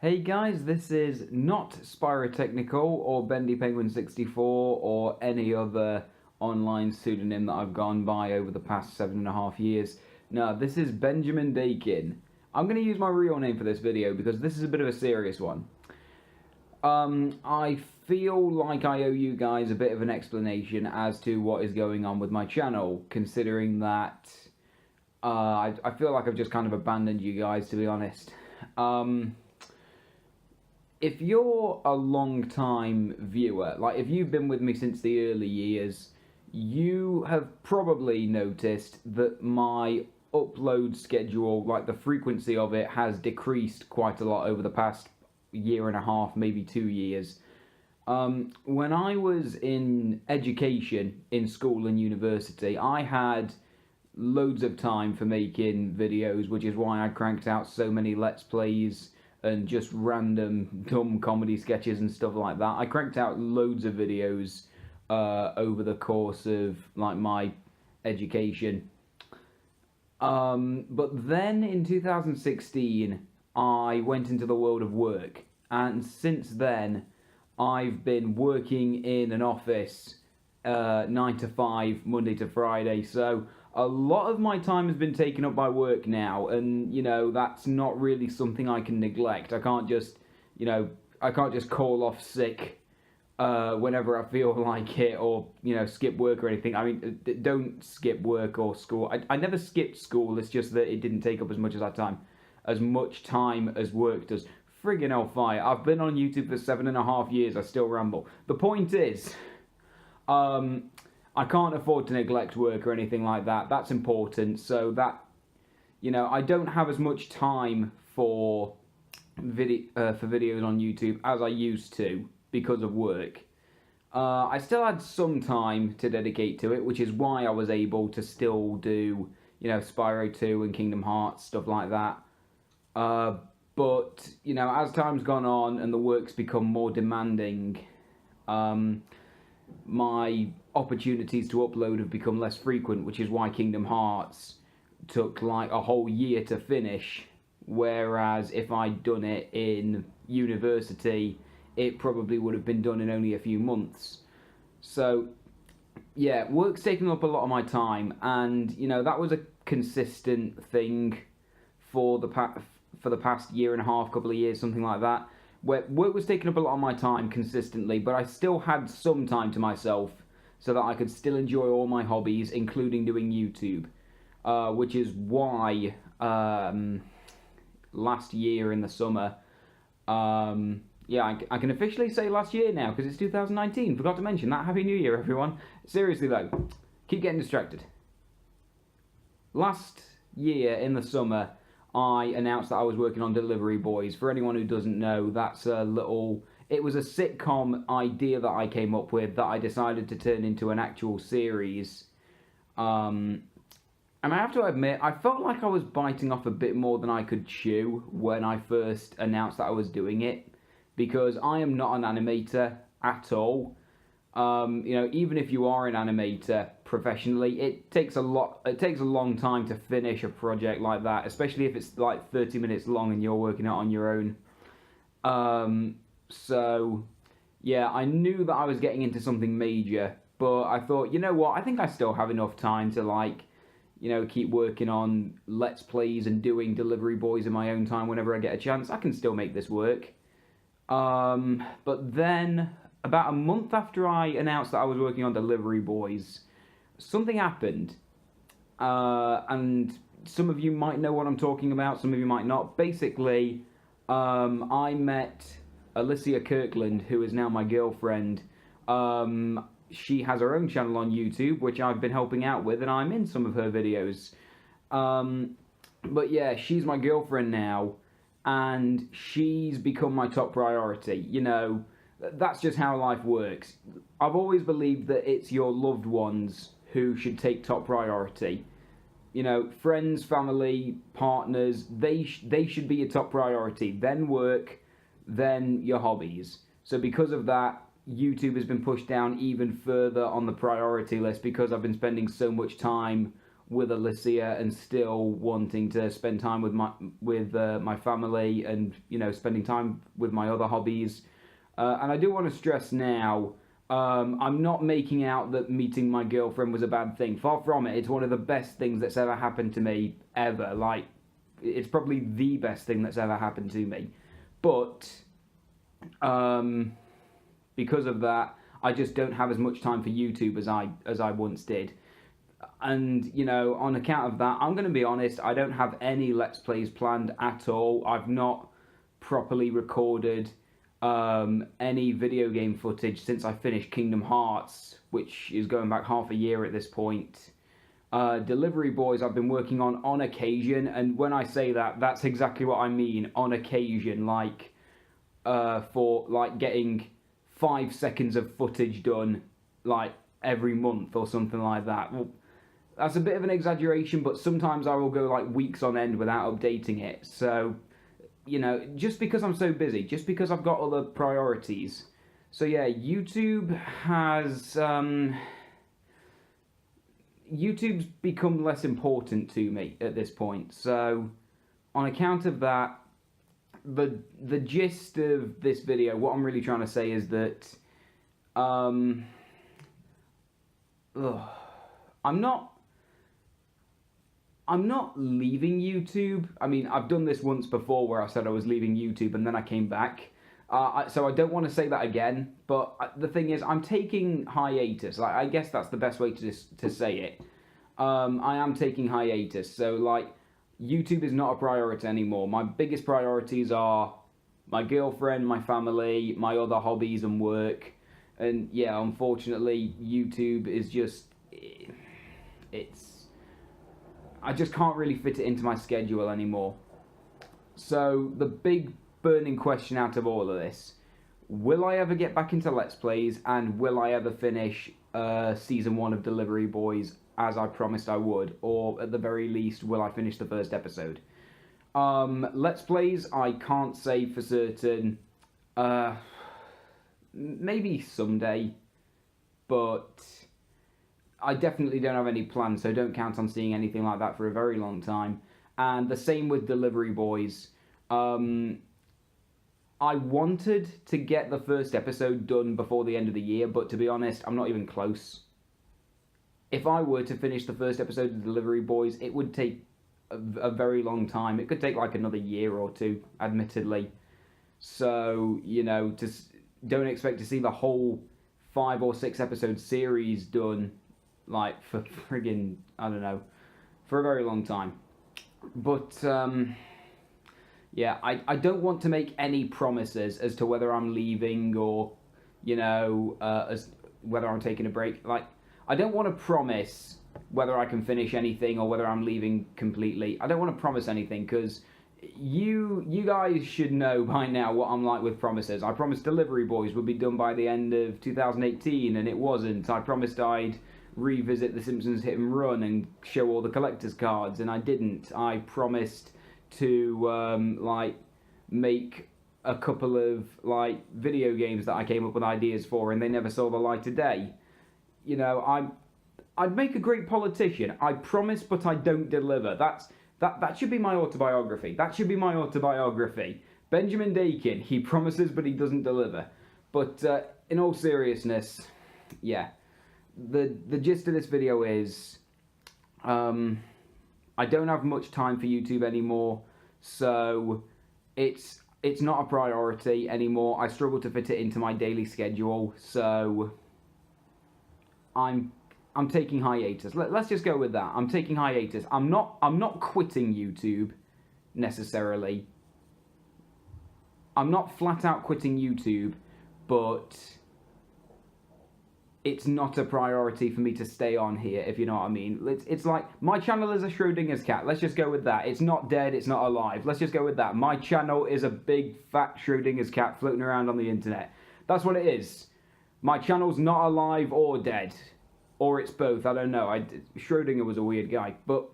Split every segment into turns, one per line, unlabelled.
Hey guys, this is not Spyrotechnical or Bendy Penguin 64 or any other online pseudonym that I've gone by over the past 7.5 years. No, this is Benjamin Dakin. I'm going to use my real name for this video because this is a bit of a serious one. I feel like I owe you guys a bit of an explanation as to what is going on with my channel, considering that I feel like I've just kind of abandoned you guys, to be honest. If you're a long-time viewer, like if you've been with me since the early years, you have probably noticed that my upload schedule, like the frequency of it, has decreased quite a lot over the past year and a half, maybe 2 years. When I was in education, in school and university, I had loads of time for making videos, which is why I cranked out so many Let's Plays and just random dumb comedy sketches and stuff like that. I cranked out loads of videos over the course of like my education. But then in 2016, I went into the world of work, and since then, I've been working in an office 9 to 5, Monday to Friday. So a lot of my time has been taken up by work now, and that's not really something I can neglect. I can't just call off sick whenever I feel like it, or skip work or anything. I mean, don't skip work or school. I never skipped school. It's just that it didn't take up as much time as work does. Friggin' hellfire! I've been on YouTube for 7.5 years. I still ramble. The point is, I can't afford to neglect work or anything like that. That's important. So that, I don't have as much time for videos on YouTube as I used to because of work. I still had some time to dedicate to it, which is why I was able to still do, Spyro 2 and Kingdom Hearts, stuff like that. But, as time's gone on and the work's become more demanding, my opportunities to upload have become less frequent, which is why Kingdom Hearts took like a whole year to finish, whereas if I'd done it in university, it probably would have been done in only a few months. So yeah, work's taking up a lot of my time, and that was a consistent thing for the past year and a half, couple of years, something like that, where work was taking up a lot of my time consistently, but I still had some time to myself so that I could still enjoy all my hobbies, including doing YouTube, which is why last year in the summer, yeah, I can officially say last year now, because it's 2019, forgot to mention that. Happy New Year, everyone. Seriously though, keep getting distracted. Last year in the summer, I announced that I was working on Delivery Boys. For anyone who doesn't know, it was a sitcom idea that I came up with that I decided to turn into an actual series. And I have to admit, I felt like I was biting off a bit more than I could chew when I first announced that I was doing it, because I am not an animator at all. Even if you are an animator professionally, it takes a long time to finish a project like that, especially if it's like 30 minutes long and you're working it on your own. So yeah, I knew that I was getting into something major, but I thought, you know what, I think I still have enough time to keep working on Let's Plays and doing Delivery Boys in my own time whenever I get a chance. I can still make this work. But then, about a month after I announced that I was working on Delivery Boys, something happened. And some of you might know what I'm talking about, some of you might not. Basically, I met Alicia Kirkland, who is now my girlfriend. She has her own channel on YouTube, which I've been helping out with, and I'm in some of her videos. But yeah, she's my girlfriend now, and she's become my top priority. That's just how life works. I've always believed that it's your loved ones who should take top priority. Friends, family, partners, they should be your top priority. Then work, then your hobbies. So because of that, YouTube has been pushed down even further on the priority list, because I've been spending so much time with Alicia and still wanting to spend time with my family and, you know, spending time with my other hobbies. And I do want to stress now, I'm not making out that meeting my girlfriend was a bad thing. Far from it. It's one of the best things that's ever happened to me ever. Like, it's probably the best thing that's ever happened to me. But because of that, I just don't have as much time for YouTube as I once did. And, you know, on account of that, I'm going to be honest, I don't have any Let's Plays planned at all. I've not properly recorded any video game footage since I finished Kingdom Hearts, which is going back half a year at this point. Delivery Boys I've been working on occasion, and when I say that, that's exactly what I mean, on occasion, like, for, like, getting 5 seconds of footage done, like, every month or something like that. Well, that's a bit of an exaggeration, but sometimes I will go, like, weeks on end without updating it, so, you know, just because I'm so busy, just because I've got other priorities. So, yeah, YouTube's become less important to me at this point. So, on account of that, the gist of this video, what I'm really trying to say is that I'm not leaving YouTube. I mean, I've done this once before where I said I was leaving YouTube and then I came back. So I don't want to say that again, but the thing is, I'm taking hiatus. Like, I guess that's the best way to say it. I am taking hiatus, so, like, YouTube is not a priority anymore. My biggest priorities are my girlfriend, my family, my other hobbies and work. And, yeah, unfortunately, YouTube is just... I just can't really fit it into my schedule anymore. So, the big burning question out of all of this, will I ever get back into Let's Plays, and will I ever finish Season 1 of Delivery Boys as I promised I would, or at the very least, will I finish the first episode? Let's Plays, I can't say for certain. Maybe someday, but I definitely don't have any plans, so don't count on seeing anything like that for a very long time. And the same with Delivery Boys. I wanted to get the first episode done before the end of the year, but to be honest, I'm not even close. If I were to finish the first episode of Delivery Boys, it would take a very long time. It could take like another year or two, admittedly. So, you know, don't expect to see the whole 5 or 6 episode series done, like, for friggin', I don't know, for a very long time. But, yeah, I don't want to make any promises as to whether I'm leaving or, you know, as whether I'm taking a break. Like, I don't want to promise whether I can finish anything or whether I'm leaving completely. I don't want to promise anything, because you guys should know by now what I'm like with promises. I promised Delivery Boys would be done by the end of 2018, and it wasn't. I promised I'd revisit The Simpsons Hit and Run and show all the collector's cards, and I didn't. I promised to, like, make a couple of, like, video games that I came up with ideas for, and they never saw the light of day. You know, I'd make a great politician. I promise, but I don't deliver. That should be my autobiography. That should be my autobiography. Benjamin Dakin, he promises, but he doesn't deliver. But in all seriousness, yeah, the gist of this video is, I don't have much time for YouTube anymore, so it's not a priority anymore. I struggle to fit it into my daily schedule, so I'm taking hiatus. Let's just go with that. I'm taking hiatus. I'm not quitting YouTube necessarily. I'm not flat out quitting YouTube, but it's not a priority for me to stay on here, if you know what I mean. It's like, my channel is a Schrodinger's cat. Let's just go with that. It's not dead, it's not alive. Let's just go with that. My channel is a big, fat Schrodinger's cat floating around on the internet. That's what it is. My channel's not alive or dead. Or it's both, I don't know. Schrodinger was a weird guy. But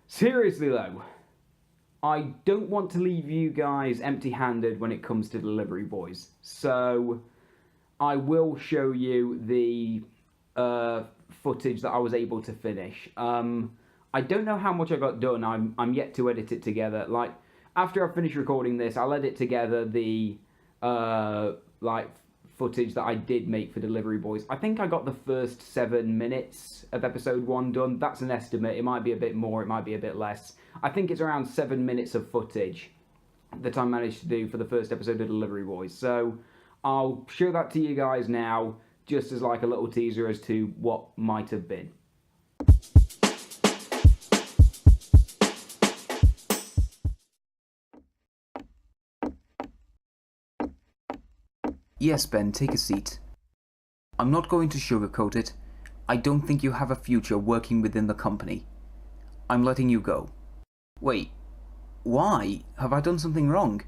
seriously though, I don't want to leave you guys empty-handed when it comes to Delivery Boys. So I will show you the footage that I was able to finish. I don't know how much I got done. I'm yet to edit it together. Like, after I finish recording this, I'll edit together the like footage that I did make for Delivery Boys. I think I got the first 7 minutes of episode 1 done. That's an estimate. It might be a bit more, it might be a bit less. I think it's around 7 minutes of footage that I managed to do for the first episode of Delivery Boys. So I'll show that to you guys now, just as like a little teaser as to what might have been.
Yes, Ben, take a seat. I'm not going to sugarcoat it. I don't think you have a future working within the company. I'm letting you go. Wait, why? Have I done something wrong?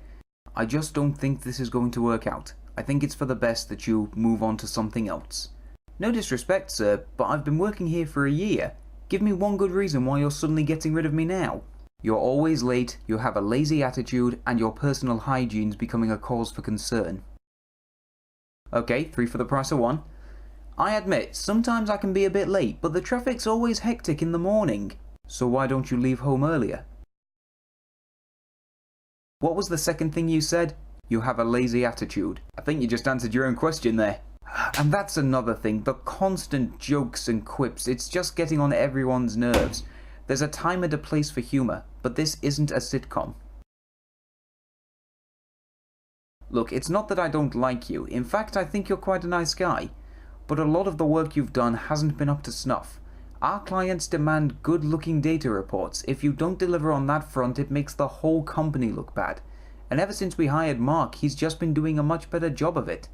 I just don't think this is going to work out. I think it's for the best that you move on to something else. No disrespect, sir, but I've been working here for a year. Give me one good reason why you're suddenly getting rid of me now. You're always late, you have a lazy attitude, and your personal hygiene's becoming a cause for concern. Okay, 3 for the price of 1. I admit, sometimes I can be a bit late, but the traffic's always hectic in the morning. So why don't you leave home earlier? What was the second thing you said? You have a lazy attitude. I think you just answered your own question there. And that's another thing, the constant jokes and quips, it's just getting on everyone's nerves. There's a time and a place for humour, but this isn't a sitcom. Look, it's not that I don't like you. In fact, I think you're quite a nice guy. But a lot of the work you've done hasn't been up to snuff. Our clients demand good-looking data reports. If you don't deliver on that front, it makes the whole company look bad. And ever since we hired Mark, he's just been doing a much better job of it.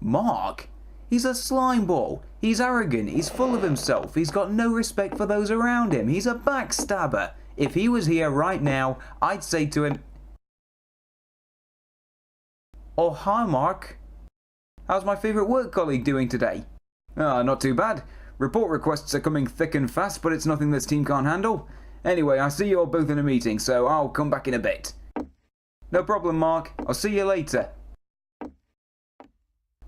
Mark? He's a slimeball. He's arrogant. He's full of himself. He's got no respect for those around him. He's a backstabber. If he was here right now, I'd say to him, "Oh, hi, Mark. How's my favourite work colleague doing today?" Not too bad. Report requests are coming thick and fast, but it's nothing this team can't handle. Anyway, I see you're both in a meeting, so I'll come back in a bit. No problem, Mark. I'll see you later.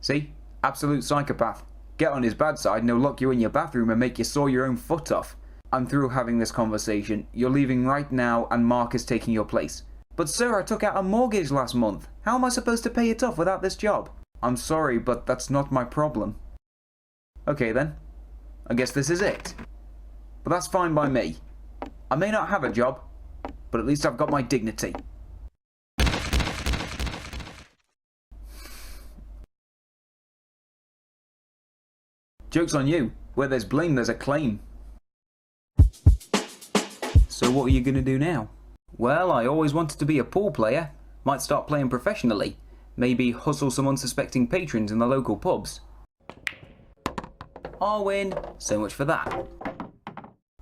See? Absolute psychopath. Get on his bad side and he'll lock you in your bathroom and make you saw your own foot off. I'm through having this conversation. You're leaving right now and Mark is taking your place. But sir, I took out a mortgage last month. How am I supposed to pay it off without this job? I'm sorry, but that's not my problem. Okay then. I guess this is it. But that's fine by me. I may not have a job, but at least I've got my dignity. Joke's on you. Where there's blame, there's a claim. So what are you going to do now? Well, I always wanted to be a pool player. Might start playing professionally. Maybe hustle some unsuspecting patrons in the local pubs. Arwin, so much for that.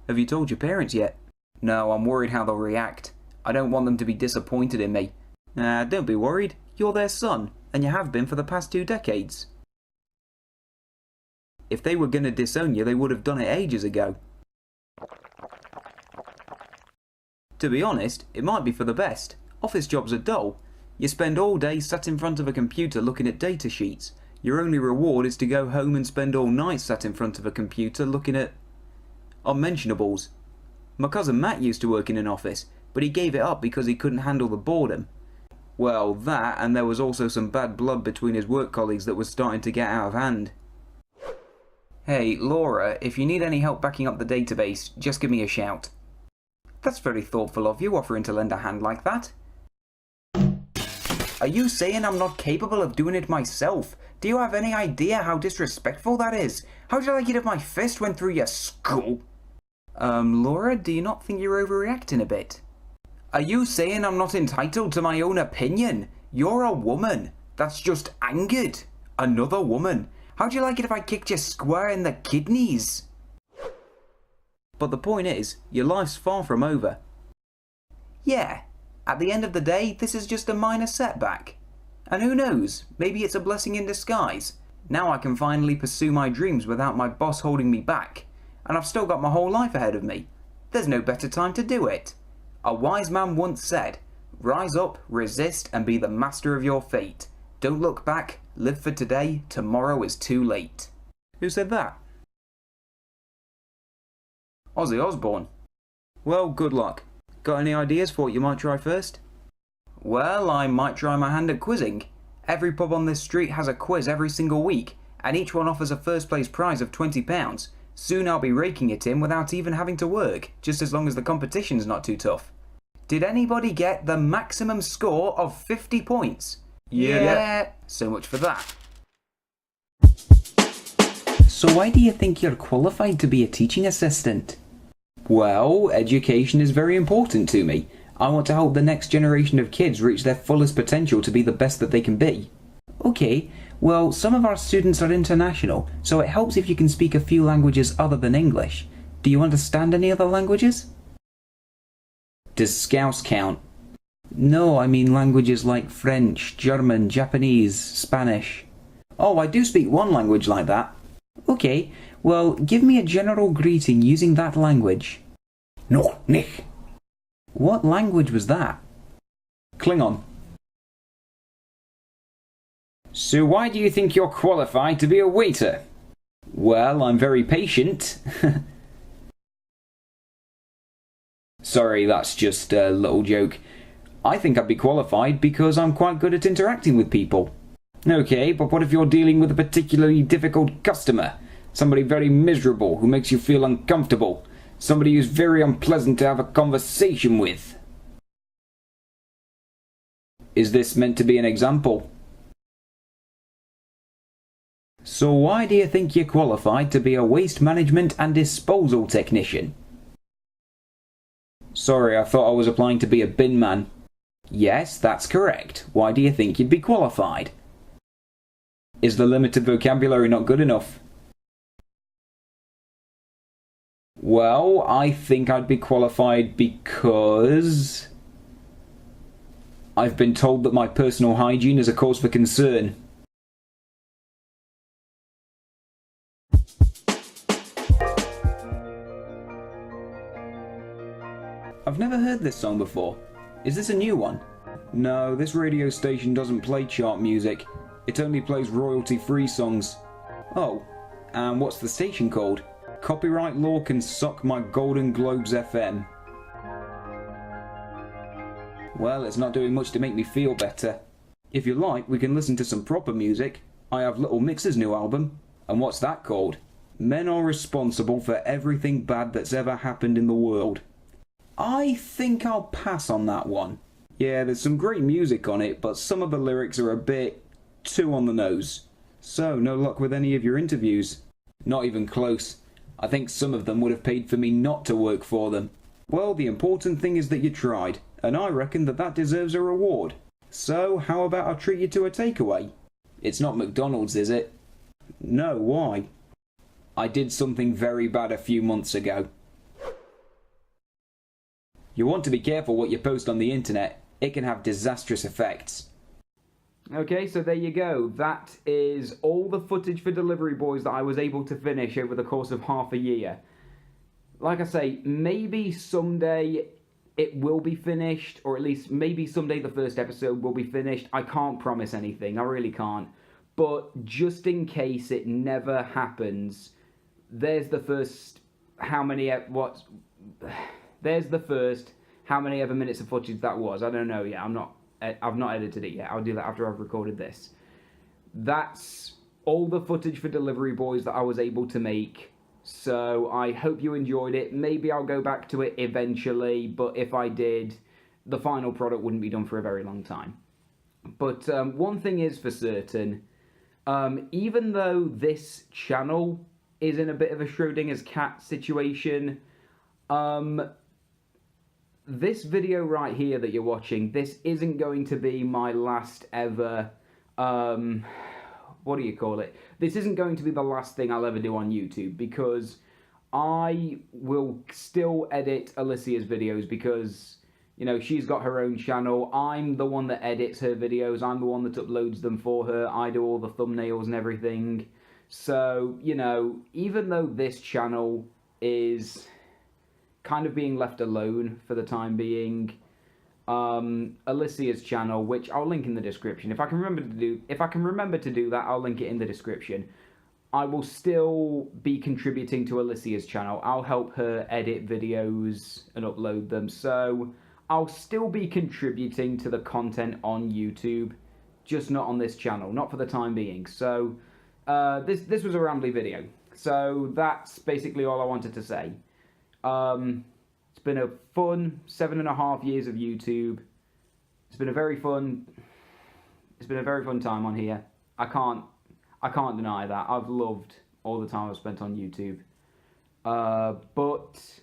Have you told your parents yet? No, I'm worried how they'll react. I don't want them to be disappointed in me. Don't be worried. You're their son, and you have been for the past 2 decades. If they were going to disown you, they would have done it ages ago. To be honest, it might be for the best. Office jobs are dull. You spend all day sat in front of a computer looking at data sheets. Your only reward is to go home and spend all night sat in front of a computer looking at unmentionables. My cousin Matt used to work in an office, but he gave it up because he couldn't handle the boredom. Well, that, and there was also some bad blood between his work colleagues that was starting to get out of hand. Hey, Laura, if you need any help backing up the database, just give me a shout. That's very thoughtful of you, offering to lend a hand like that. Are you saying I'm not capable of doing it myself? Do you have any idea how disrespectful that is? How did I get if my fist went through your skull? Laura, do you not think you're overreacting a bit? Are you saying I'm not entitled to my own opinion? You're a woman. That's just angered. Another woman. How'd you like it if I kicked you square in the kidneys? But the point is, your life's far from over. Yeah, at the end of the day, this is just a minor setback. And who knows, maybe it's a blessing in disguise. Now I can finally pursue my dreams without my boss holding me back. And I've still got my whole life ahead of me. There's no better time to do it. A wise man once said, "Rise up, resist, and be the master of your fate. Don't look back, live for today, tomorrow is too late." Who said that? Ozzy Osbourne. Well, good luck. Got any ideas for what you might try first? Well, I might try my hand at quizzing. Every pub on this street has a quiz every single week, and each one offers a first place prize of £20. Soon I'll be raking it in without even having to work, just as long as the competition's not too tough. Did anybody get the maximum score of 50 points? Yeah. So much for that. So why do you think you're qualified to be a teaching assistant? Well, education is very important to me. I want to help the next generation of kids reach their fullest potential to be the best that they can be. Okay, well, some of our students are international, so it helps if you can speak a few languages other than English. Do you understand any other languages? Does Scouse count? No, I mean languages like French, German, Japanese, Spanish. Oh, I do speak one language like that. Okay, well, give me a general greeting using that language. Noch nicht. What language was that? Klingon. So why do you think you're qualified to be a waiter? Well, I'm very patient. Sorry, that's just a little joke. I think I'd be qualified because I'm quite good at interacting with people. Okay, but what if you're dealing with a particularly difficult customer? Somebody very miserable who makes you feel uncomfortable. Somebody who's very unpleasant to have a conversation with. Is this meant to be an example? So why do you think you're qualified to be a waste management and disposal technician? Sorry, I thought I was applying to be a bin man. Yes, that's correct. Why do you think you'd be qualified? Is the limited vocabulary not good enough? Well, I think I'd be qualified because I've been told that my personal hygiene is a cause for concern. I've never heard this song before. Is this a new one? No, this radio station doesn't play chart music. It only plays royalty-free songs. Oh, and what's the station called? Copyright law can suck my Golden Globes FM. Well, it's not doing much to make me feel better. If you like, we can listen to some proper music. I have Little Mix's new album. And what's that called? Men are responsible for everything bad that's ever happened in the world. I think I'll pass on that one. Yeah, there's some great music on it, but some of the lyrics are a bit too on the nose. So, no luck with any of your interviews? Not even close. I think some of them would have paid for me not to work for them. Well, the important thing is that you tried, and I reckon that deserves a reward. So, how about I treat you to a takeaway? It's not McDonald's, is it? No, why? I did something very bad a few months ago. You want to be careful what you post on the internet. It can have disastrous effects.
Okay, so there you go. That is all the footage for Delivery Boys that I was able to finish over the course of half a year. Like I say, maybe someday it will be finished, or at least maybe someday the first episode will be finished. I can't promise anything, I really can't. But just in case it never happens, there's the first how many ever minutes of footage that was. I don't know yet. I've not edited it yet. I'll do that after I've recorded this. That's all the footage for Delivery Boys that I was able to make. So I hope you enjoyed it. Maybe I'll go back to it eventually, but if I did, the final product wouldn't be done for a very long time. But one thing is for certain, even though this channel is in a bit of a Schrodinger's cat situation, this video right here that you're watching, this isn't going to be my last ever, what do you call it? This isn't going to be the last thing I'll ever do on YouTube, because I will still edit Alicia's videos because, you know, she's got her own channel. I'm the one that edits her videos. I'm the one that uploads them for her. I do all the thumbnails and everything. So, you know, even though this channel is kind of being left alone for the time being, Alicia's channel, which I'll link in the description. If I can remember to do that, I'll link it in the description. I will still be contributing to Alicia's channel. I'll help her edit videos and upload them. So I'll still be contributing to the content on YouTube, just not on this channel, not for the time being. So this was a rambly video. So that's basically all I wanted to say. It's been a fun 7.5 years of YouTube. It's been a very fun time on here. I can't deny that. I've loved all the time I've spent on YouTube. But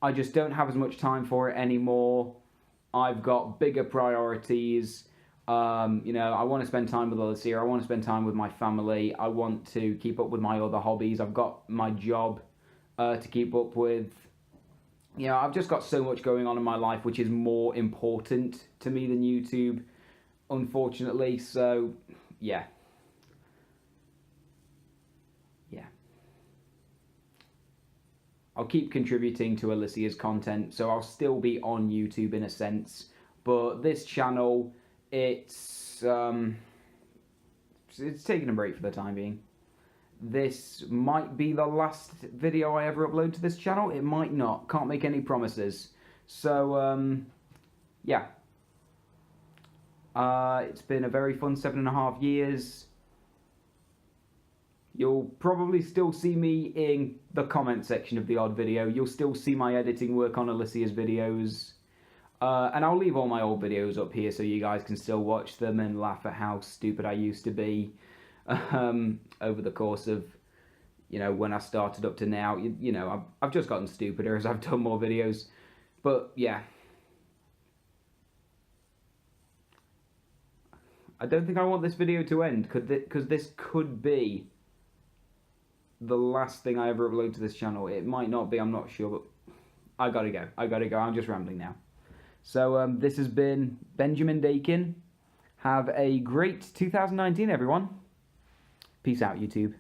I just don't have as much time for it anymore. I've got bigger priorities. You know, I want to spend time with Alicia. I want to spend time with my family. I want to keep up with my other hobbies. I've got my job to keep up with. You know, I've just got so much going on in my life which is more important to me than YouTube, unfortunately. So, yeah. I'll keep contributing to Alicia's content, so I'll still be on YouTube in a sense. But this channel, it's taking a break for the time being. This might be the last video I ever upload to this channel. It might not. Can't make any promises. So, yeah. It's been a very fun 7.5 years. You'll probably still see me in the comment section of the odd video. You'll still see my editing work on Alicia's videos. And I'll leave all my old videos up here so you guys can still watch them and laugh at how stupid I used to be over the course of, you know, when I started up to now. You know, I've just gotten stupider as I've done more videos. But, yeah. I don't think I want this video to end, because this could be the last thing I ever upload to this channel. It might not be, I'm not sure, but I gotta go. I'm just rambling now. So this has been Benjamin Dakin. Have a great 2019, everyone. Peace out, YouTube.